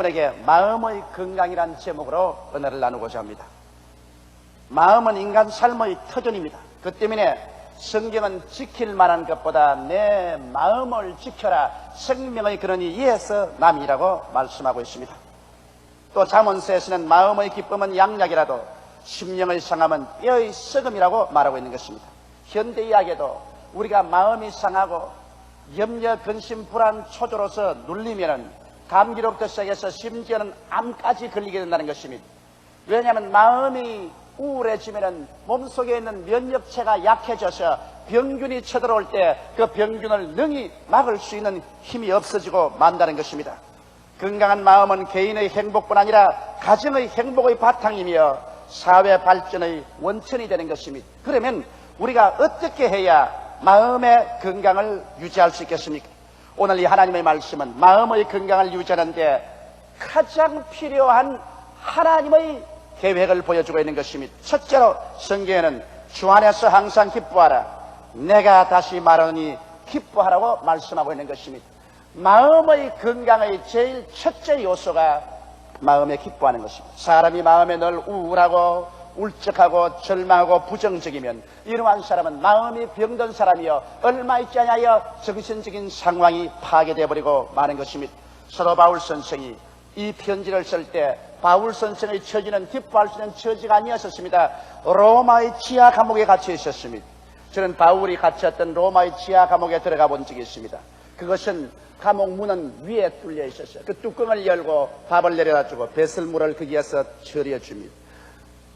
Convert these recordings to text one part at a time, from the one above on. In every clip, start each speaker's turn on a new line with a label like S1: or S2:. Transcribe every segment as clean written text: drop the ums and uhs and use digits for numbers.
S1: 여러분에게 마음의 건강이란 제목으로 은혜를 나누고자 합니다. 마음은 인간 삶의 터전입니다. 그 때문에 성경은 지킬 만한 것보다 내 마음을 지켜라, 생명의 근원이 이에서 남이라고 말씀하고 있습니다. 또 잠언서에서는 마음의 기쁨은 양약이라도 심령의 상함은 뼈의 썩음이라고 말하고 있는 것입니다. 현대 이야기에도 우리가 마음이 상하고 염려, 근심, 불안, 초조로서 눌리면은 감기로부터 시작해서 심지어는 암까지 걸리게 된다는 것입니다. 왜냐하면 마음이 우울해지면은 몸속에 있는 면역체가 약해져서 병균이 쳐들어올 때 그 병균을 능히 막을 수 있는 힘이 없어지고 만다는 것입니다. 건강한 마음은 개인의 행복뿐 아니라 가정의 행복의 바탕이며 사회 발전의 원천이 되는 것입니다. 그러면 우리가 어떻게 해야 마음의 건강을 유지할 수 있겠습니까? 오늘 이 하나님의 말씀은 마음의 건강을 유지하는 데 가장 필요한 하나님의 계획을 보여주고 있는 것입니다. 첫째로 성경에는 주 안에서 항상 기뻐하라, 내가 다시 말하노니 기뻐하라고 말씀하고 있는 것입니다. 마음의 건강의 제일 첫째 요소가 마음에 기뻐하는 것입니다. 사람이 마음에 늘 우울하고 울적하고 절망하고 부정적이면 이러한 사람은 마음이 병든 사람이요 얼마 있지 않아요 정신적인 상황이 파괴되어 버리고 마는 것입니다. 사도 바울 선생이 이 편지를 쓸 때 바울 선생의 처지는 기뻐할 수 있는 처지가 아니었습니다. 로마의 지하 감옥에 갇혀 있었습니다. 저는 바울이 갇혔던 로마의 지하 감옥에 들어가 본 적이 있습니다. 그것은 감옥 문은 위에 뚫려 있었어요. 그 뚜껑을 열고 밥을 내려다 주고 배설물을 거기에서 처리해 줍니다.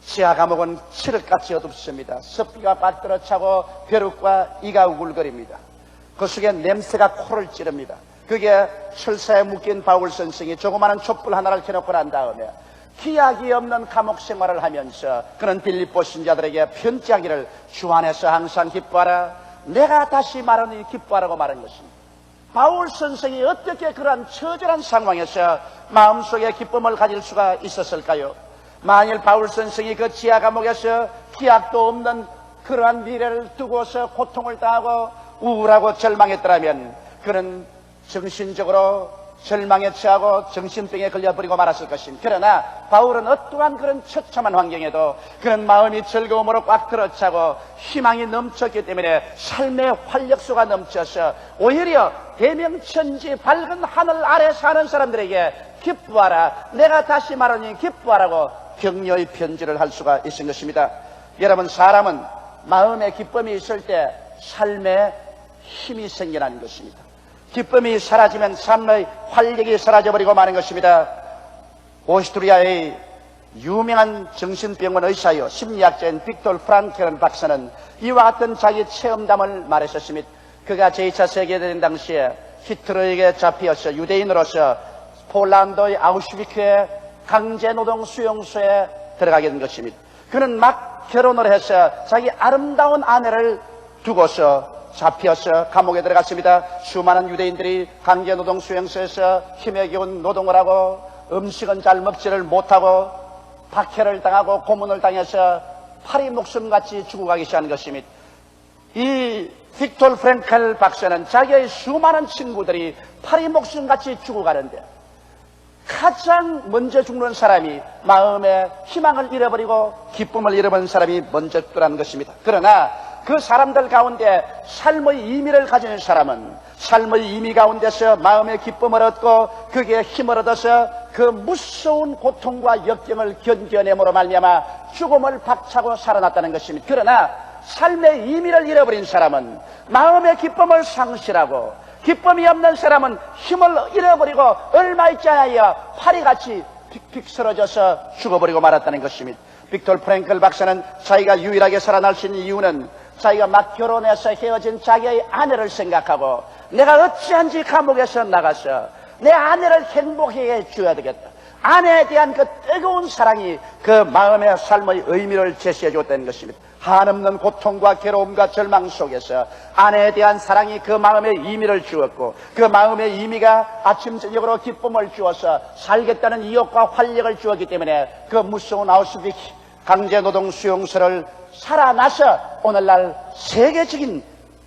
S1: 지하 감옥은 칠흑같이 어둡습니다. 습기가 빠뜨려 차고 벼룩과 이가 우글거립니다. 그 속에 냄새가 코를 찌릅니다. 그게 철사에 묶인 바울 선생이 조그마한 촛불 하나를 켜놓고 난 다음에 기약이 없는 감옥 생활을 하면서 그는 빌립보 신자들에게 편지하기를 주 안에서 항상 기뻐하라, 내가 다시 말하니 기뻐하라고 말한 것입니다. 바울 선생이 어떻게 그러한 처절한 상황에서 마음속에 기쁨을 가질 수가 있었을까요? 만일 바울 선생이 그 지하 감옥에서 기약도 없는 그러한 미래를 두고서 고통을 당하고 우울하고 절망했더라면 그는 정신적으로 절망에 처하고 정신병에 걸려버리고 말았을 것입니다. 그러나 바울은 어떠한 그런 처참한 환경에도 그런 마음이 즐거움으로 꽉 들어차고 희망이 넘쳤기 때문에 삶의 활력소가 넘쳐서 오히려 대명천지 밝은 하늘 아래 사는 사람들에게 기뻐하라, 내가 다시 말하니 기뻐하라고 격려의 편지를 할 수가 있은 것입니다. 여러분, 사람은 마음에 기쁨이 있을 때 삶에 힘이 생겨나는 것입니다. 기쁨이 사라지면 삶의 활력이 사라져버리고 마는 것입니다. 오스트리아의 유명한 정신병원 의사요 심리학자인 빅토르 프랑클 박사는 이와 같은 자기 체험담을 말했었습니다. 그가 제2차 세계대전 당시에 히틀러에게 잡혀서 유대인으로서 폴란드의 아우슈비츠의 강제노동 수용소에 들어가게 된 것입니다. 그는 막 결혼을 해서 자기 아름다운 아내를 두고서 잡혀서 감옥에 들어갔습니다. 수많은 유대인들이 강제노동 수용소에서 힘에 겨운 노동을 하고 음식은 잘 먹지를 못하고 박해를 당하고 고문을 당해서 파리 목숨같이 죽어가기 시작한 것입니다. 이 빅토르 프랑클 박사는 자기의 수많은 친구들이 파리 목숨같이 죽어가는데 가장 먼저 죽는 사람이 마음의 희망을 잃어버리고 기쁨을 잃어버린 사람이 먼저 죽더라는 것입니다. 그러나 그 사람들 가운데 삶의 의미를 가진 사람은 삶의 의미 가운데서 마음의 기쁨을 얻고 거기에 힘을 얻어서 그 무서운 고통과 역경을 견뎌내므로 말미암아 죽음을 박차고 살아났다는 것입니다. 그러나 삶의 의미를 잃어버린 사람은 마음의 기쁨을 상실하고 기쁨이 없는 사람은 힘을 잃어버리고 얼마 있지 않아요 파리같이 픽픽 쓰러져서 죽어버리고 말았다는 것입니다. 빅토르 프랑클 박사는 자기가 유일하게 살아날 수 있는 이유는 자기가 막 결혼해서 헤어진 자기의 아내를 생각하고 내가 어찌한지 감옥에서 나가서 내 아내를 행복하게 해줘야 되겠다. 아내에 대한 그 뜨거운 사랑이 그 마음의 삶의 의미를 제시해 줬다는 것입니다. 한없는 고통과 괴로움과 절망 속에서 아내에 대한 사랑이 그 마음의 의미를 주었고 그 마음의 의미가 아침 저녁으로 기쁨을 주어서 살겠다는意欲과 활력을 주었기 때문에 그 무서운 아우슈비츠 강제노동 수용소를 살아나서 오늘날 세계적인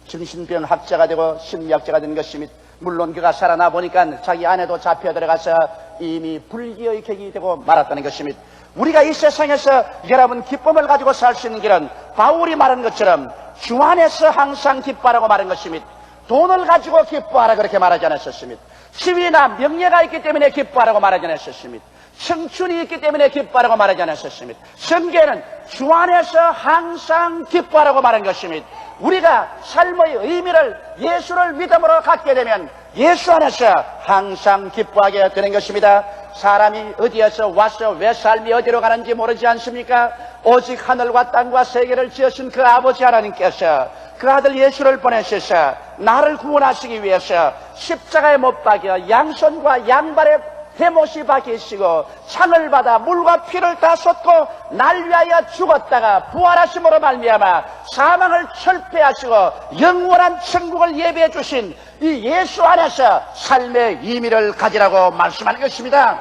S1: 정신병 학자가 되고 심리학자가 된 것입니다. 물론 그가 살아나 보니까 자기 아내도 잡혀 들어가서 이미 불기의 객이 되고 말았다는 것입니다. 우리가 이 세상에서 여러분 기쁨을 가지고 살 수 있는 길은 바울이 말한 것처럼 주 안에서 항상 기뻐하라고 말한 것입니다. 돈을 가지고 기뻐하라 그렇게 말하지 않았었습니다. 지위나 명예가 있기 때문에 기뻐하라고 말하지 않았었습니다. 청춘이 있기 때문에 기뻐하라고 말하지 않았었습니다. 성경에는 주 안에서 항상 기뻐하라고 말한 것입니다. 우리가 삶의 의미를 예수를 믿음으로 갖게 되면 예수 안에서 항상 기뻐하게 되는 것입니다. 사람이 어디에서 와서 왜 삶이 어디로 가는지 모르지 않습니까? 오직 하늘과 땅과 세계를 지으신 그 아버지 하나님께서 그 아들 예수를 보내셔서 나를 구원하시기 위해서 십자가에 못 박여 양손과 양발에 대못이 박히시고 창을 받아 물과 피를 다 쏟고 날 위하여 죽었다가 부활하심으로 말미암아 사망을 철폐하시고 영원한 천국을 예비해 주신 이 예수 안에서 삶의 의미를 가지라고 말씀하는 것입니다.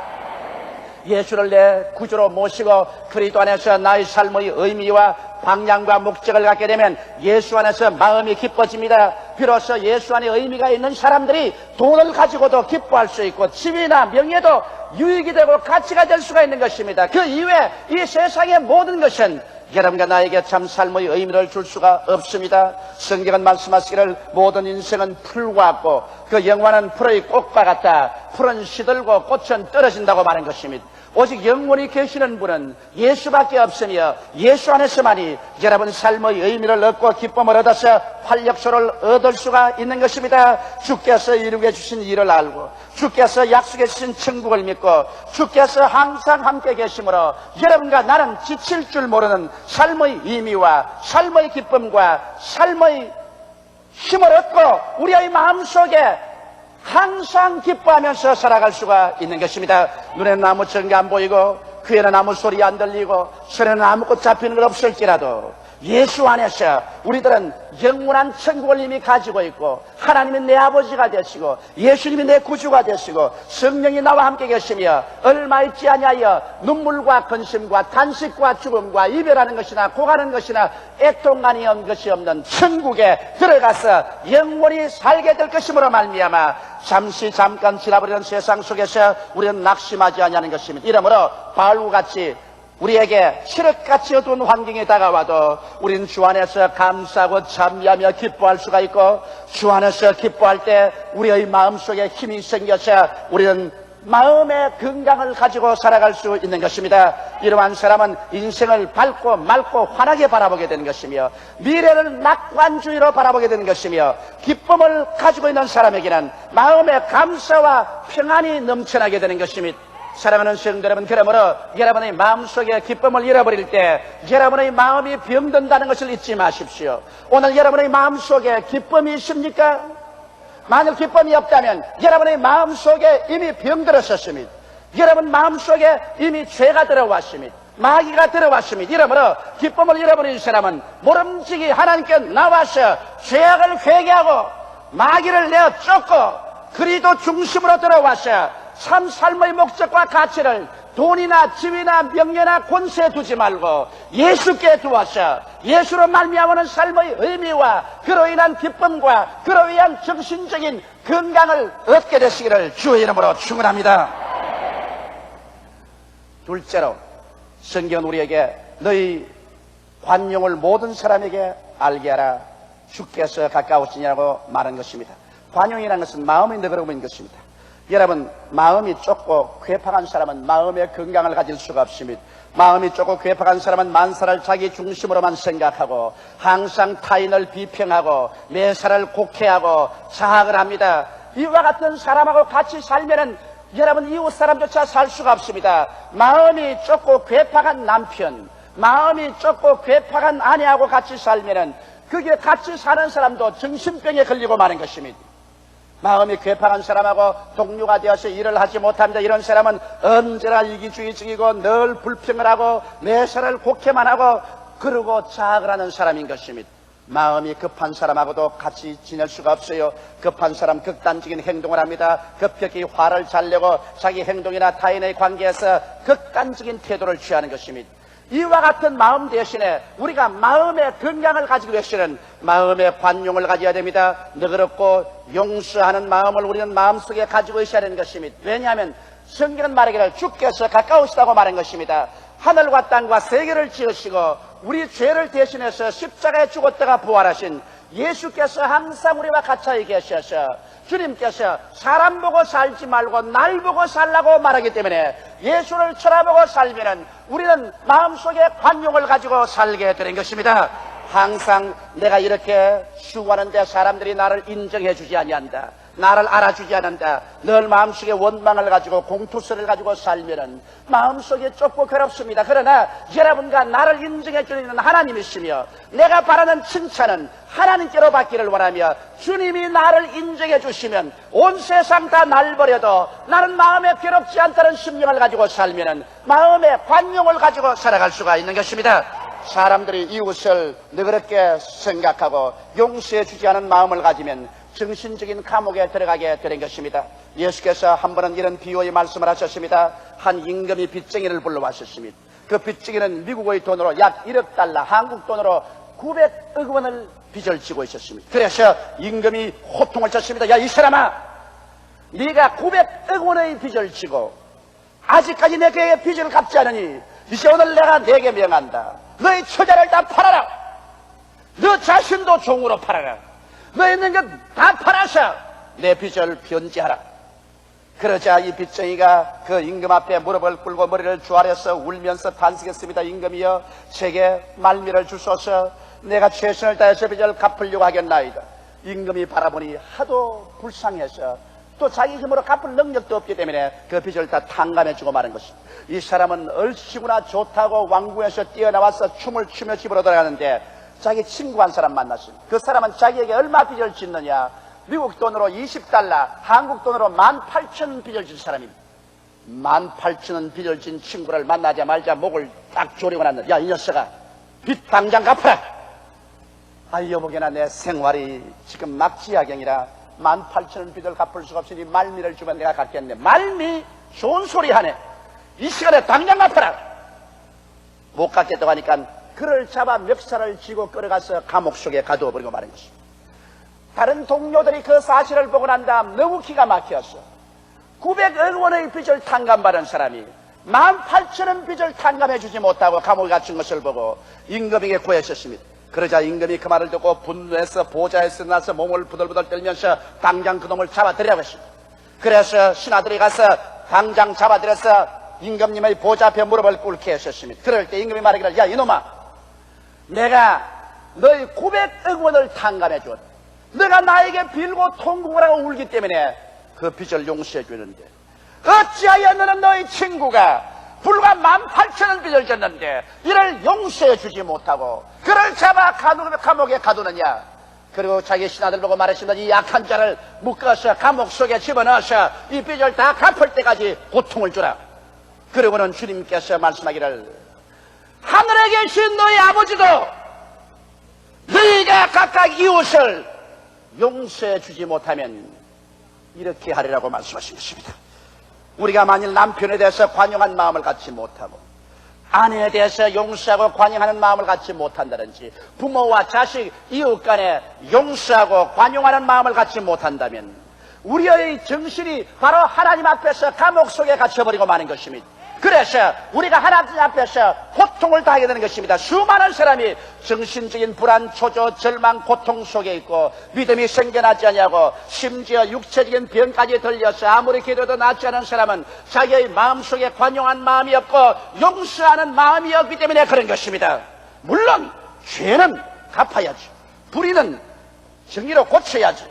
S1: 예수를 내 구주로 모시고 그리스도 안에서 나의 삶의 의미와 방향과 목적을 갖게 되면 예수 안에서 마음이 기뻐집니다. 비로소 예수 안에 의미가 있는 사람들이 돈을 가지고도 기뻐할 수 있고 지위나 명예도 유익이 되고 가치가 될 수가 있는 것입니다. 그 이외에 이 세상의 모든 것은 여러분과 나에게 참 삶의 의미를 줄 수가 없습니다. 성경은 말씀하시기를 모든 인생은 풀과 같고 그 영원한 풀의 꽃과 같다. 풀은 시들고 꽃은 떨어진다고 말한 것입니다. 오직 영원히 계시는 분은 예수밖에 없으며 예수 안에서만이 여러분 삶의 의미를 얻고 기쁨을 얻어서 활력소를 얻을 수가 있는 것입니다. 주께서 이루게 주신 일을 알고 주께서 약속해 주신 천국을 믿고 주께서 항상 함께 계심으로 여러분과 나는 지칠 줄 모르는 삶의 의미와 삶의 기쁨과 삶의 힘을 얻고 우리의 마음속에 항상 기뻐하면서 살아갈 수가 있는 것입니다. 눈에는 아무 증거 안 보이고 귀에는 아무 소리 안 들리고 손에는 아무것도 잡히는 것 없을지라도 예수 안에서 우리들은 영원한 천국을 이미 가지고 있고 하나님이 내 아버지가 되시고 예수님이 내 구주가 되시고 성령이 나와 함께 계시며 얼마 있지 아니하여 눈물과 근심과 탄식과 죽음과 이별하는 것이나 고가는 것이나 애통간이 없는 것이 없는 천국에 들어가서 영원히 살게 될 것이므로 말미암아 잠깐 지나버리는 세상 속에서 우리는 낙심하지 아니하는 것입니다. 이러므로 바울과 같이 우리에게 칠흑같이 어두운 환경이 다가와도 우리는 주 안에서 감사하고 찬미하며 기뻐할 수가 있고 주 안에서 기뻐할 때 우리의 마음속에 힘이 생겨서 우리는 마음의 건강을 가지고 살아갈 수 있는 것입니다. 이러한 사람은 인생을 밝고 맑고 환하게 바라보게 되는 것이며 미래를 낙관주의로 바라보게 되는 것이며 기쁨을 가지고 있는 사람에게는 마음의 감사와 평안이 넘쳐나게 되는 것입니다. 사랑하는 성도 여러분, 그러므로 여러분의 마음속에 기쁨을 잃어버릴 때 여러분의 마음이 병든다는 것을 잊지 마십시오. 오늘 여러분의 마음속에 기쁨이 있습니까? 만일 기쁨이 없다면 여러분의 마음속에 이미 병들었었습니다. 여러분 마음속에 이미 죄가 들어왔습니다. 마귀가 들어왔습니다. 이러므로 기쁨을 잃어버린 사람은 모름지기 하나님께 나와서 죄악을 회개하고 마귀를 내어 쫓고 그리스도 중심으로 들어와서 참 삶의 목적과 가치를 돈이나 지위나 명예나 권세에 두지 말고 예수께 두어서 예수로 말미암는 삶의 의미와 그로 인한 기쁨과 그로 인한 정신적인 건강을 얻게 되시기를 주의 이름으로 축원합니다. 둘째로 성경은 우리에게 너희 관용을 모든 사람에게 알게 하라. 주께서 가까우시냐고 말한 것입니다. 관용이라는 것은 마음이 너그러운 있는 것입니다. 여러분 마음이 좁고 괴팍한 사람은 마음의 건강을 가질 수가 없습니다. 마음이 좁고 괴팍한 사람은 만사를 자기 중심으로만 생각하고 항상 타인을 비평하고 매사를 곡해하고 자학을 합니다. 이와 같은 사람하고 같이 살면은 여러분 이웃 사람조차 살 수가 없습니다. 마음이 좁고 괴팍한 남편, 마음이 좁고 괴팍한 아내하고 같이 살면은 그게 같이 사는 사람도 정신병에 걸리고 마는 것입니다. 마음이 괴팍한 사람하고 동료가 되어서 일을 하지 못합니다. 이런 사람은 언제나 이기주의적이고 늘 불평을 하고 매사를 곡해만 하고 그러고 자학을 하는 사람인 것입니다. 마음이 급한 사람하고도 같이 지낼 수가 없어요. 급한 사람 극단적인 행동을 합니다. 급격히 화를 잘 내고 자기 행동이나 타인의 관계에서 극단적인 태도를 취하는 것입니다. 이와 같은 마음 대신에 우리가 마음의 건강을 가지기 위해서는 마음의 관용을 가져야 됩니다. 너그럽고 용서하는 마음을 우리는 마음속에 가지고 있어야 하는 것입니다. 왜냐하면 성경은 말하기를 주께서 가까우시다고 말한 것입니다. 하늘과 땅과 세계를 지으시고 우리 죄를 대신해서 십자가에 죽었다가 부활하신 예수께서 항상 우리와 같이 계셔서 주님께서 사람 보고 살지 말고 날 보고 살라고 말하기 때문에 예수를 쳐다보고 살면은 우리는 마음속에 관용을 가지고 살게 되는 것입니다. 항상 내가 이렇게 수고하는데 사람들이 나를 인정해 주지 아니한다, 나를 알아주지 않는다, 늘 마음속에 원망을 가지고 공투성을 가지고 살면은 마음속에 좁고 괴롭습니다. 그러나 여러분과 나를 인정해 주는 하나님이시며 내가 바라는 칭찬은 하나님께로 받기를 원하며 주님이 나를 인정해 주시면 온 세상 다 날 버려도 나는 마음에 괴롭지 않다는 심령을 가지고 살면은 마음의 관용을 가지고 살아갈 수가 있는 것입니다. 사람들이 이웃을 너그럽게 생각하고 용서해 주지 않은 마음을 가지면 정신적인 감옥에 들어가게 되는 것입니다. 예수께서 한 번은 이런 비유의 말씀을 하셨습니다. 한 임금이 빚쟁이를 불러왔었습니다. 그 빚쟁이는 미국의 돈으로 약 1억 달러, 한국 돈으로 900억 원을 빚을 지고 있었습니다. 그래서 임금이 호통을 쳤습니다. 야, 이 사람아, 네가 900억 원의 빚을 지고 아직까지 내게 빚을 갚지 않으니 이제 오늘 내가 네게 명한다. 너의 처자를 다 팔아라. 너 자신도 종으로 팔아라. 너 있는 것 다 팔아서 내 빚을 변제하라. 그러자 이 빚쟁이가 그 임금 앞에 무릎을 꿇고 머리를 조아려서 울면서 반성했습니다. 임금이여, 제게 말미를 주소서. 내가 최선을 다해서 빚을 갚으려고 하겠나이다. 임금이 바라보니 하도 불쌍해서 또 자기 힘으로 갚을 능력도 없기 때문에 그 빚을 다 탕감해주고 마는 것입니다. 이 사람은 얼씨구나 좋다고 왕궁에서 뛰어나와서 춤을 추며 집으로 돌아가는데 자기 친구 한 사람 만났습니다. 그 사람은 자기에게 얼마 빚을 짓느냐? 미국 돈으로 20달러, 한국 돈으로 18,000원 빚을 진 사람입니다. 18,000원 빚을 진 친구를 만나자마자 목을 딱 조리고 났는데, 야, 이 녀석아, 빚 당장 갚아라. 아, 여보게나 내 생활이 지금 막지하경이라 18,000원 빚을 갚을 수가 없으니 말미를 주면 내가 갚겠네. 말미? 좋은 소리 하네. 이 시간에 당장 갚아라. 못 갚겠다고 하니까 그를 잡아 멱살을 쥐고 끌어가서 감옥 속에 가두어버리고 마는 것입니다. 다른 동료들이 그 사실을 보고 난 다음 너무 기가 막혔어. 900억 원의 빚을 탕감받은 사람이 18,000원 빚을 탕감해주지 못하고 감옥에 갇힌 것을 보고 임금에게 구했었습니다. 그러자 임금이 그 말을 듣고 분노해서 보좌에서 나서 몸을 부들부들 떨면서 당장 그놈을 잡아들이라고 했습니다. 그래서 신하들이 가서 당장 잡아들여서 임금님의 보좌 앞에 무릎을 꿇게 하셨습니다. 그럴 때 임금이 말하기를, 야, 이놈아, 내가 너희 900억 원을 탕감해 주었다. 너가 나에게 빌고 통곡을 하고 울기 때문에 그 빚을 용서해 주는데 어찌하여 너는 너희 친구가 불과 18,000원 빚을 졌는데 이를 용서해 주지 못하고 그를 잡아 감옥에 가두느냐? 그리고 자기 신하들 보고 말했습니다. 이 약한 자를 묶어서 감옥 속에 집어넣어서 이 빚을 다 갚을 때까지 고통을 주라. 그리고는 주님께서 말씀하기를, 하늘에 계신 너희 아버지도 너희가 각각 이웃을 용서해 주지 못하면 이렇게 하리라고 말씀하신 것입니다. 우리가 만일 남편에 대해서 관용한 마음을 갖지 못하고 아내에 대해서 용서하고 관용하는 마음을 갖지 못한다든지 부모와 자식, 이웃 간에 용서하고 관용하는 마음을 갖지 못한다면 우리의 정신이 바로 하나님 앞에서 감옥 속에 갇혀버리고 마는 것입니다. 그래서 우리가 하나님 앞에서 고통을 당하게 되는 것입니다. 수많은 사람이 정신적인 불안, 초조, 절망, 고통 속에 있고 믿음이 생겨나지 않냐고 심지어 육체적인 병까지 들려서 아무리 기도도 낫지 않은 사람은 자기의 마음속에 관용한 마음이 없고 용서하는 마음이 없기 때문에 그런 것입니다. 물론 죄는 갚아야지, 불의는 정의로 고쳐야지,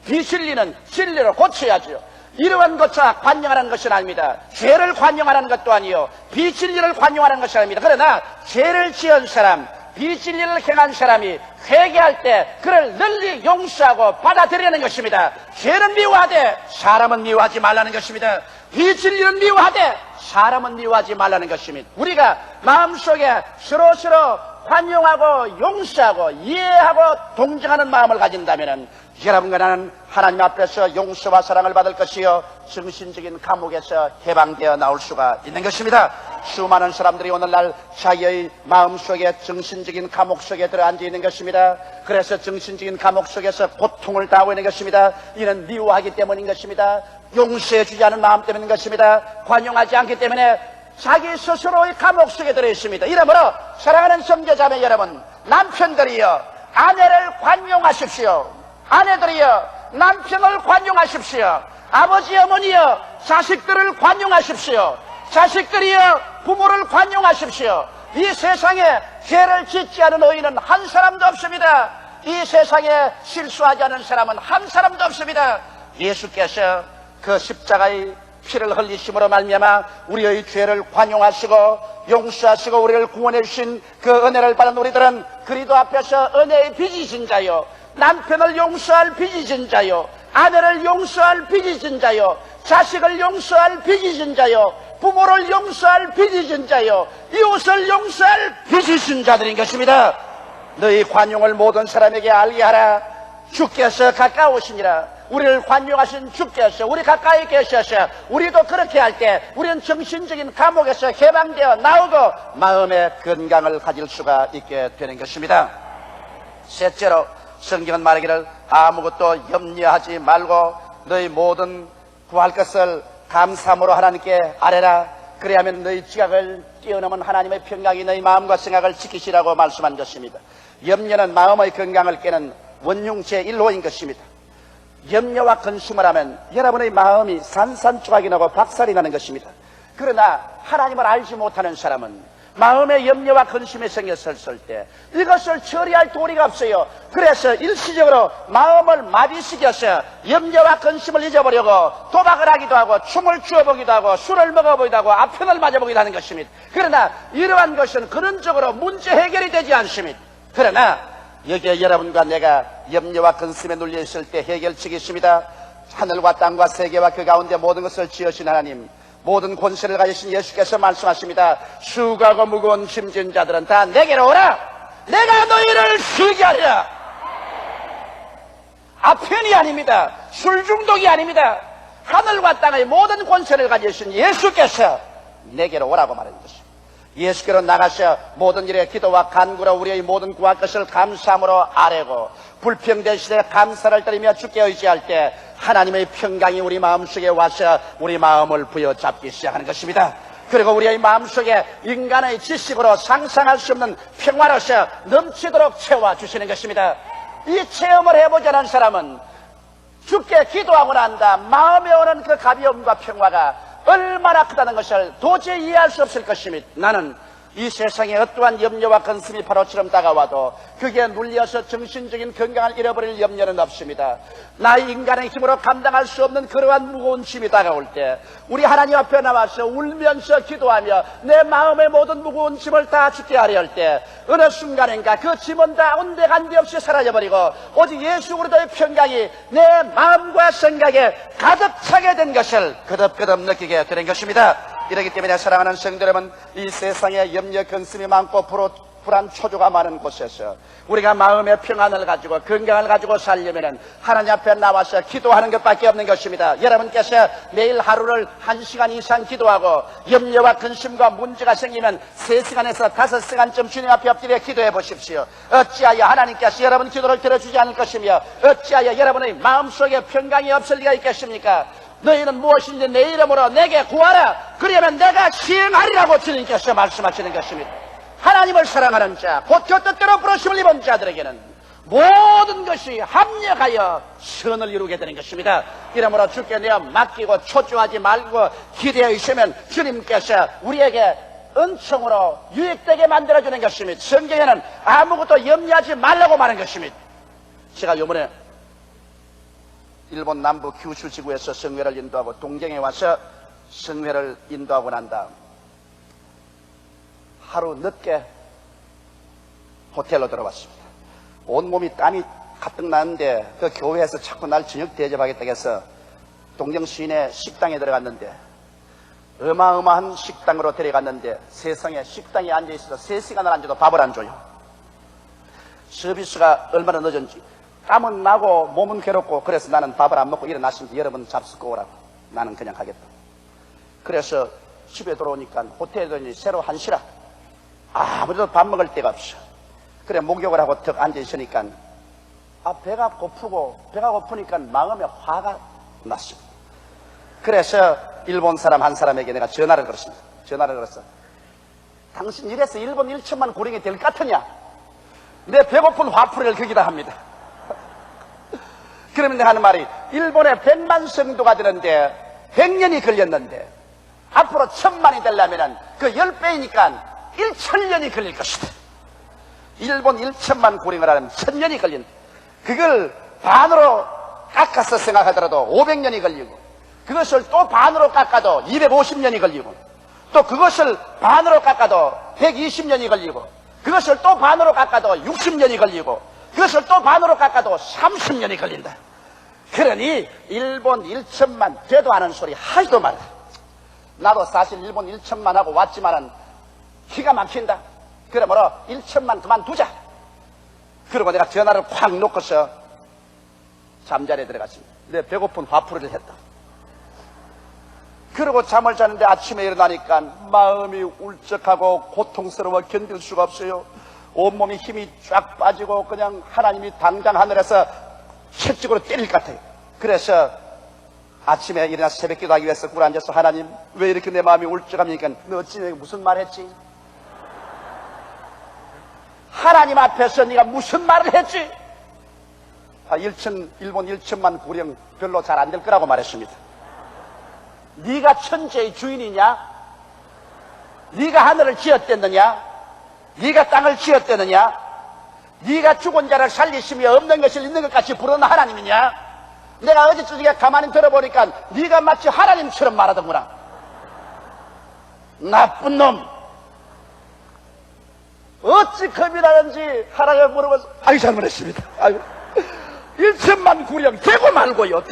S1: 비진리는 진리로 고쳐야죠. 이러한 것과 관용하는 것은 아닙니다. 죄를 관용하는 것도 아니요, 비진리를 관용하는 것이 아닙니다. 그러나 죄를 지은 사람, 비진리를 행한 사람이 회개할 때 그를 널리 용서하고 받아들이는 것입니다. 죄는 미워하되 사람은 미워하지 말라는 것입니다. 비진리는 미워하되 사람은 미워하지 말라는 것입니다. 우리가 마음속에 서로 관용하고 용서하고 이해하고 동정하는 마음을 가진다면 여러분과 나는 하나님 앞에서 용서와 사랑을 받을 것이요 정신적인 감옥에서 해방되어 나올 수가 있는 것입니다. 수많은 사람들이 오늘날 자기의 마음속에 정신적인 감옥 속에 들어앉아 있는 것입니다. 그래서 정신적인 감옥 속에서 고통을 당하고 있는 것입니다. 이는 미워하기 때문인 것입니다. 용서해 주지 않은 마음 때문인 것입니다. 관용하지 않기 때문에 자기 스스로의 감옥 속에 들어 있습니다. 이러므로 사랑하는 형제자매 여러분, 남편들이여 아내를 관용하십시오. 아내들이여 남편을 관용하십시오. 아버지 어머니여 자식들을 관용하십시오. 자식들이여 부모를 관용하십시오. 이 세상에 죄를 짓지 않은 의인은 한 사람도 없습니다. 이 세상에 실수하지 않은 사람은 한 사람도 없습니다. 예수께서 그 십자가의 피를 흘리심으로 말미암아 우리의 죄를 관용하시고 용서하시고 우리를 구원해 주신 그 은혜를 받은 우리들은 그리스도 앞에서 은혜의 빚이신 자요, 남편을 용서할 빚이신 자요, 아내를 용서할 빚이신 자요, 자식을 용서할 빚이신 자요, 부모를 용서할 빚이신 자요, 이웃을 용서할 빚이신 자들인 것입니다. 너희 관용을 모든 사람에게 알게 하라. 주께서 가까우시니라. 우리를 관용하신 주께서 우리 가까이 계셔서 우리도 그렇게 할 때 우리는 정신적인 감옥에서 해방되어 나오고 마음의 건강을 가질 수가 있게 되는 것입니다. 셋째로 성경은 말하기를 아무것도 염려하지 말고 너희 모든 구할 것을 감사함으로 하나님께 아뢰라. 그래야면 너희 지각을 뛰어넘은 하나님의 평강이 너희 마음과 생각을 지키시라고 말씀한 것입니다. 염려는 마음의 건강을 깨는 원흉 제1호인 것입니다. 염려와 근심을 하면 여러분의 마음이 산산조각이 나고 박살이 나는 것입니다. 그러나 하나님을 알지 못하는 사람은 마음에 염려와 근심이 생겼을 때 이것을 처리할 도리가 없어요. 그래서 일시적으로 마음을 마비시켜서 염려와 근심을 잊어버리고 도박을 하기도 하고 춤을 추어보기도 하고 술을 먹어보기도 하고 아편을 맞아보기도 하는 것입니다. 그러나 이러한 것은 근원적으로 문제 해결이 되지 않습니다. 그러나 여기에 여러분과 내가 염려와 근심에 눌려 있을 때 해결책이 있습니다. 하늘과 땅과 세계와 그 가운데 모든 것을 지으신 하나님, 모든 권세를 가지신 예수께서 말씀하십니다. 수고하고 무거운 짐진 자들은 다 내게로 오라. 내가 너희를 쉬게 하리라. 아편이 아닙니다. 술 중독이 아닙니다. 하늘과 땅의 모든 권세를 가지신 예수께서 내게로 오라고 말하는 것입니다. 예수께로 나가셔 모든 일에 기도와 간구로 우리의 모든 구할 것을 감사함으로 아뢰고 불평된 시대에 감사를 드리며 주께 의지할 때 하나님의 평강이 우리 마음속에 와서 우리 마음을 부여잡기 시작하는 것입니다. 그리고 우리의 마음속에 인간의 지식으로 상상할 수 없는 평화로서 넘치도록 채워주시는 것입니다. 이 체험을 해보지 않은 사람은 주께 기도하고 난다 마음에 오는 그 가벼움과 평화가 얼마나 크다는 것을 도저히 이해할 수 없을 것입니다. 나는 이 세상에 어떠한 염려와 근심이 바로처럼 다가와도 그게 눌려서 정신적인 건강을 잃어버릴 염려는 없습니다. 나의 인간의 힘으로 감당할 수 없는 그러한 무거운 짐이 다가올 때 우리 하나님 앞에 나와서 울면서 기도하며 내 마음의 모든 무거운 짐을 다 주게 하려 할 때 어느 순간인가 그 짐은 다 온데간데 없이 사라져버리고 오직 예수 그리스도의 평강이 내 마음과 생각에 가득 차게 된 것을 거듭거듭 느끼게 되는 것입니다. 이렇기 때문에 사랑하는 성도 여러분, 이 세상에 염려 근심이 많고 불안 초조가 많은 곳에서 우리가 마음의 평안을 가지고 건강을 가지고 살려면 하나님 앞에 나와서 기도하는 것밖에 없는 것입니다. 여러분께서 매일 하루를 1시간 이상 기도하고 염려와 근심과 문제가 생기면 3시간에서 5시간쯤 주님 앞에 엎드려 기도해 보십시오. 어찌하여 하나님께서 여러분 기도를 들어주지 않을 것이며 어찌하여 여러분의 마음속에 평강이 없을 리가 있겠습니까? 너희는 무엇인지 내 이름으로 내게 구하라. 그러면 내가 시행하리라고 주님께서 말씀하시는 것입니다. 하나님을 사랑하는 자, 곧 그 뜻대로 부르심을 입은 자들에게는 모든 것이 합력하여 선을 이루게 되는 것입니다. 이러므로 주께 내어 맡기고 초조하지 말고 기대어 있으면 주님께서 우리에게 은총으로 유익되게 만들어주는 것입니다. 성경에는 아무것도 염려하지 말라고 말하는 것입니다. 제가 요번에 일본 남부 규슈 지구에서 성회를 인도하고 동경에 와서 성회를 인도하고 난 다음 하루 늦게 호텔로 들어왔습니다. 온몸이 땀이 가득 나는데 그 교회에서 자꾸 날 저녁 대접하겠다고 해서 동경 시내 식당에 들어갔는데 어마어마한 식당으로 데려갔는데 세상에 식당에 앉아있어서 3시간을 앉아도 밥을 안 줘요. 서비스가 얼마나 늦은지 땀은 나고 몸은 괴롭고 그래서 나는 밥을 안 먹고 일어났습니다. 여러분 잡수고 오라고. 나는 그냥 가겠다. 그래서 집에 들어오니까 호텔에 들어오니 새로 한시라. 아무래도 밥 먹을 데가 없어. 그래 목욕을 하고 턱 앉아있으니까 배가 고프니까 마음에 화가 났습니다. 그래서 일본 사람 한 사람에게 내가 전화를 걸었습니다. 전화를 걸었어. 당신 이래서 일본 1천만 고령이 될 것 같으냐? 내 배고픈 화풀이를 거기다 합니다. 그러면 내가 하는 말이 일본에 100만 성도가 되는데 100년이 걸렸는데 앞으로 1000만이 되려면 그 10배이니까 1000년이 걸릴 것이다. 일본 1000만 고령을 하려면 1000년이 걸린다. 그걸 반으로 깎아서 생각하더라도 500년이 걸리고 그것을 또 반으로 깎아도 250년이 걸리고 또 그것을 반으로 깎아도 120년이 걸리고 그것을 또 반으로 깎아도 60년이 걸리고 그것을 또 반으로 깎아도 30년이 걸린다. 그러니 일본 1천만 되도 않은 소리 하지도 말라. 나도 사실 일본 1천만 하고 왔지만은 기가 막힌다. 그러므로 1천만 그만두자. 그리고 내가 전화를 콱 놓고서 잠자리에 들어갔습니다. 내 배고픈 화풀이를 했다. 그리고 잠을 자는데 아침에 일어나니까 마음이 울적하고 고통스러워 견딜 수가 없어요. 온몸이 힘이 쫙 빠지고 그냥 하나님이 당장 하늘에서 채찍으로 때릴 것 같아요. 그래서 아침에 일어나서 새벽 기도하기 위해서 꿇어 앉아서 하나님 왜 이렇게 내 마음이 울적합니까? 너 어찌 내가 무슨 말 했지? 하나님 앞에서 네가 무슨 말을 했지? 일본 1천만 고령 별로 잘 안 될 거라고 말했습니다. 네가 천지의 주인이냐? 네가 하늘을 지었댔느냐? 네가 땅을 지었댔느냐? 네가 죽은 자를 살리시며 없는 것을 있는 것 같이 부르는 하나님이냐? 내가 어제 저녁에 가만히 들어보니까 네가 마치 하나님처럼 말하더구나. 나쁜 놈. 어찌 겁이 나는지 하나님을 물어봐서 아유 잘못했습니다. 아유 1천만 구령 되고 말고요.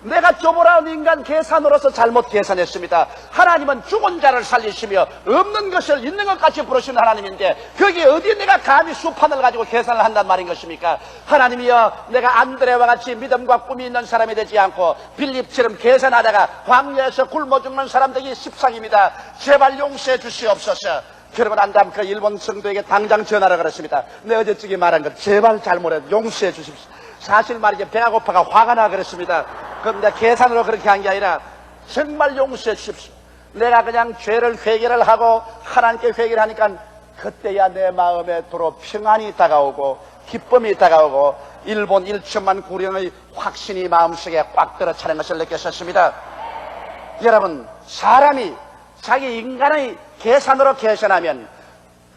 S1: 내가 쪼보라운 인간 계산으로서 잘못 계산했습니다. 하나님은 죽은 자를 살리시며 없는 것을 있는 것 같이 부르시는 하나님인데 거기에 어디 내가 감히 수판을 가지고 계산을 한단 말인 것입니까? 하나님이여 내가 안드레와 같이 믿음과 꿈이 있는 사람이 되지 않고 빌립처럼 계산하다가 광야에서 굶어 죽는 사람 되기 십상입니다. 제발 용서해 주시옵소서. 그러고 난 다음 그 일본 성도에게 당장 전화를 걸었습니다. 내 어제쯤에 말한 것 제발 잘못해 용서해 주십시오. 사실 말이지 배가 고파가 화가 나 그랬습니다. 그럼 내가 계산으로 그렇게 한 게 아니라 정말 용서해 주십시오. 내가 그냥 죄를 회개를 하고 하나님께 회개를 하니까 그때야 내 마음에 도로 평안이 다가오고 기쁨이 다가오고 일본 1천만 구령의 확신이 마음속에 꽉 들어 차는 것을 느꼈었습니다. 여러분 사람이 자기 인간의 계산으로 계산하면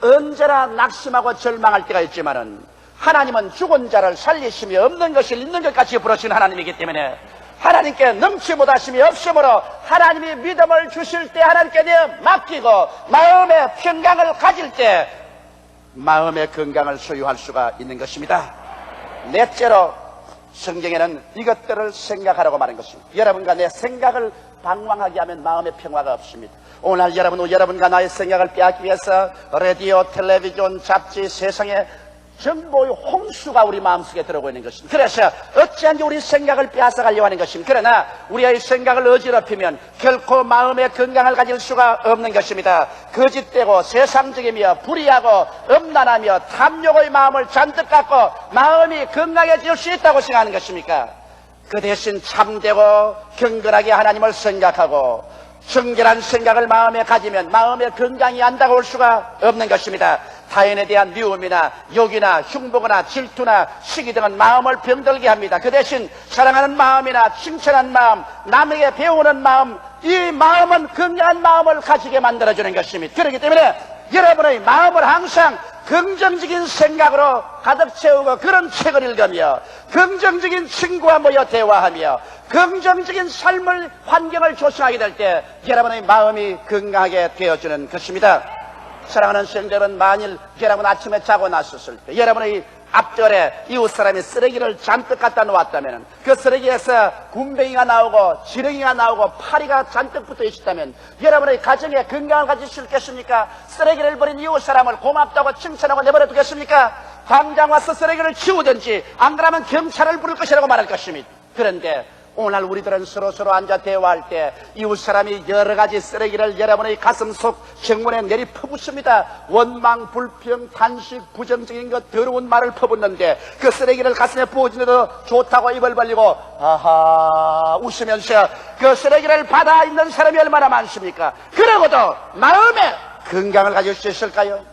S1: 언제나 낙심하고 절망할 때가 있지만은 하나님은 죽은 자를 살리시며 없는 것을 있는 것 같이 부르신 하나님이기 때문에 하나님께 넘치 못하심이 없으므로 하나님이 믿음을 주실 때 하나님께 내어 맡기고 마음의 평강을 가질 때 마음의 건강을 소유할 수가 있는 것입니다. 넷째로 성경에는 이것들을 생각하라고 말한 것입니다. 여러분과 내 생각을 방황하게 하면 마음의 평화가 없습니다. 오늘 여러분과 나의 생각을 빼앗기 위해서 라디오, 텔레비전, 잡지, 세상에 정보의 홍수가 우리 마음속에 들어오고 있는 것입니다. 그래서 어찌한지 우리 생각을 빼앗아가려고 하는 것입니다. 그러나 우리의 생각을 어지럽히면 결코 마음의 건강을 가질 수가 없는 것입니다. 거짓되고 세상적이며 불의하고 음란하며 탐욕의 마음을 잔뜩 갖고 마음이 건강해질 수 있다고 생각하는 것입니까? 그 대신 참되고 경건하게 하나님을 생각하고 정결한 생각을 마음에 가지면 마음의 건강이 안 다가올 수가 없는 것입니다. 타인에 대한 미움이나 욕이나 흉보거나 질투나 시기 등은 마음을 병들게 합니다. 그 대신 사랑하는 마음이나 칭찬하는 마음, 남에게 배우는 마음, 이 마음은 건강한 마음을 가지게 만들어주는 것입니다. 그렇기 때문에 여러분의 마음을 항상 긍정적인 생각으로 가득 채우고 그런 책을 읽으며 긍정적인 친구와 모여 대화하며 긍정적인 삶을 환경을 조성하게 될 때 여러분의 마음이 건강하게 되어주는 것입니다. 사랑하는 성도는 만일 여러분 아침에 자고 났었을 때 여러분의 앞절에 이웃 사람이 쓰레기를 잔뜩 갖다 놓았다면 그 쓰레기에서 군뱅이가 나오고 지렁이가 나오고 파리가 잔뜩 붙어 있었다면 여러분의 가정에 건강을 가질 수 있겠습니까? 쓰레기를 버린 이웃 사람을 고맙다고 칭찬하고 내버려 두겠습니까? 당장 와서 쓰레기를 치우든지 안 그러면 경찰을 부를 것이라고 말할 것입니다. 그런데 오늘 우리들은 서로 앉아 대화할 때 이웃 사람이 여러 가지 쓰레기를 여러분의 가슴 속 정문에 내리 퍼붓습니다. 원망, 불평, 탄식, 부정적인 것, 더러운 말을 퍼붓는데 그 쓰레기를 가슴에 부어주는데도 좋다고 입을 벌리고 아하 웃으면서 그 쓰레기를 받아 있는 사람이 얼마나 많습니까? 그러고도 마음에 건강을 가질 수 있을까요?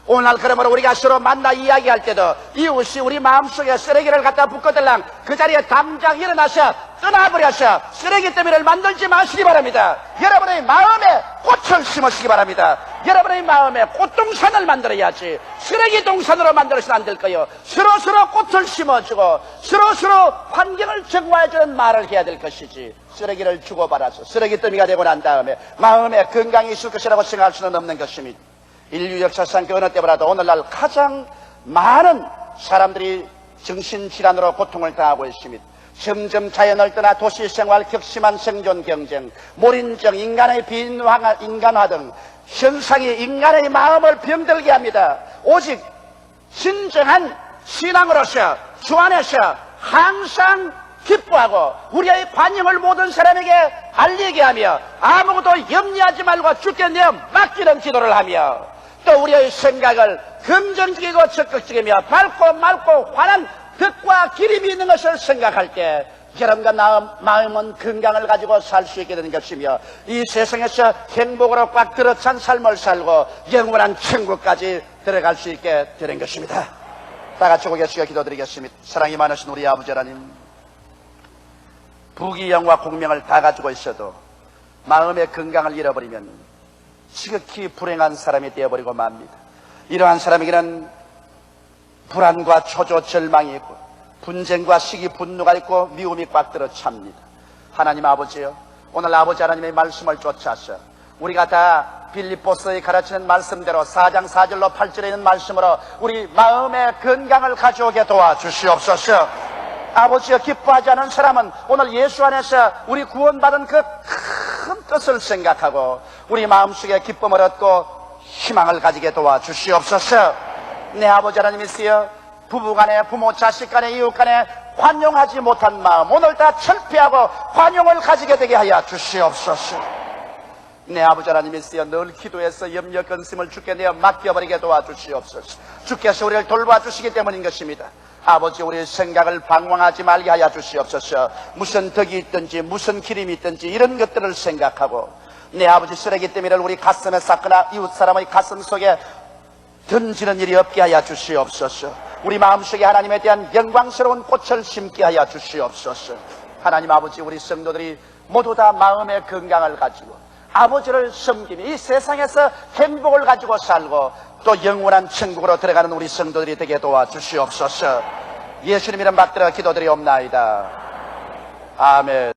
S1: 오늘 그러므로 우리가 서로 만나 이야기할 때도 이웃이 우리 마음속에 쓰레기를 갖다 붓거들랑 그 자리에 당장 일어나서 떠나버려서 쓰레기 더미를 만들지 마시기 바랍니다. 여러분의 마음에 꽃을 심으시기 바랍니다. 여러분의 마음에 꽃동산을 만들어야지 쓰레기 동산으로 만들어서는 안 될 거예요. 서로 꽃을 심어주고 서로 환경을 정화해주는 말을 해야 될 것이지 쓰레기를 주고받아서 쓰레기 더미가 되고 난 다음에 마음에 건강이 있을 것이라고 생각할 수는 없는 것입니다. 인류 역사상 그 어느 때보다도 오늘날 가장 많은 사람들이 정신질환으로 고통을 당하고 있습니다. 점점 자연을 떠나 도시생활, 격심한 생존 경쟁, 몰인정, 인간의 인간화 등 현상이 인간의 마음을 병들게 합니다. 오직 진정한 신앙으로서 주 안에서 항상 기뻐하고 우리의 관용을 모든 사람에게 알리게 하며 아무것도 염려하지 말고 주께 내어 맡기는 기도를 하며 또 우리의 생각을 긍정적이고 적극적이며 밝고 맑고 환한 덕과 기림이 있는 것을 생각할 때 여러분과 마음은 건강을 가지고 살 수 있게 되는 것이며 이 세상에서 행복으로 꽉 들어찬 삶을 살고 영원한 천국까지 들어갈 수 있게 되는 것입니다. 다 같이 고개 숙여 기도드리겠습니다. 사랑이 많으신 우리 아버지 하나님, 부귀영화 공명을 다 가지고 있어도 마음의 건강을 잃어버리면 지극히 불행한 사람이 되어버리고 맙니다. 이러한 사람에게는 불안과 초조, 절망이 있고 분쟁과 시기, 분노가 있고 미움이 꽉 들어 찹니다. 하나님 아버지요, 오늘 아버지 하나님의 말씀을 쫓아서 우리가 다 빌립보서에 가르치는 말씀대로 4장 4절로 8절에 있는 말씀으로 우리 마음의 건강을 가져오게 도와주시옵소서. 아버지여, 기뻐하지 않은 사람은 오늘 예수 안에서 우리 구원받은 그 큰 뜻을 생각하고 우리 마음속에 기쁨을 얻고 희망을 가지게 도와주시옵소서. 내 아버지 하나님이시여, 부부간에, 부모 자식간에, 이웃간에 관용하지 못한 마음 오늘 다 철폐하고 관용을 가지게 되게 하여 주시옵소서. 내 아버지 하나님이시여, 늘 기도해서 염려 근심을 주께 내어 맡겨버리게 도와주시옵소서. 주께서 우리를 돌봐주시기 때문인 것입니다. 아버지, 우리의 생각을 방황하지 말게 하여 주시옵소서. 무슨 덕이 있든지 무슨 기림이 있든지 이런 것들을 생각하고 내 아버지 쓰레기 더미를 우리 가슴에 쌓거나 이웃 사람의 가슴 속에 던지는 일이 없게 하여 주시옵소서. 우리 마음속에 하나님에 대한 영광스러운 꽃을 심게 하여 주시옵소서. 하나님 아버지, 우리 성도들이 모두 다 마음의 건강을 가지고 아버지를 섬기며 이 세상에서 행복을 가지고 살고 또 영원한 천국으로 들어가는 우리 성도들이 되게 도와주시옵소서. 예수님 이름 받들어 기도드리옵나이다. 아멘.